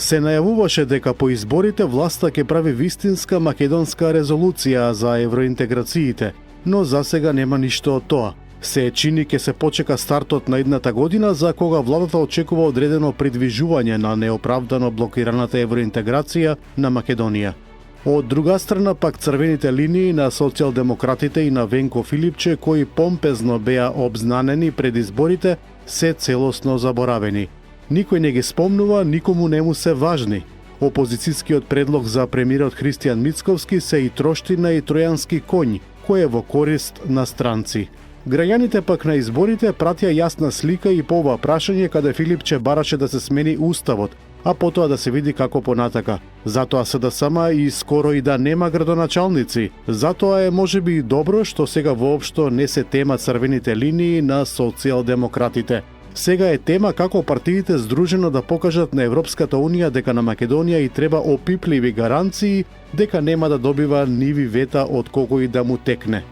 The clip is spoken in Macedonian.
Се најавуваше дека по изборите власта ќе прави вистинска македонска резолуција за евроинтеграциите, но засега нема ништо од тоа. Се чини ќе се почека стартот на едната година за кога владата очекува одредено придвижување на неоправдано блокираната евроинтеграција на Македонија. Од друга страна пак црвените линии на социјалдемократите и на Венко Филипче, кои помпезно беа обзнанени пред изборите, се целосно заборавени. Никој не ги спомнува, никому не му се важни. Опозицијскиот предлог за премиерот Христијан Мицковски се и троштина и тројански коњ, кој е во корист на странци. Граѓаните пак на изборите пратија јасна слика и по ова прашање каде Филипче бараше да се смени уставот, а потоа да се види како понатака. Затоа СДСМ и скоро и да нема градоначалници. Затоа е можеби и добро што сега воопшто не се тема црвените линии на социјалдемократите. Сега е тема како партиите здружено да покажат на Европската Унија дека на Македонија и треба опипливи гаранции дека нема да добива ниви вета од кого и да му текне.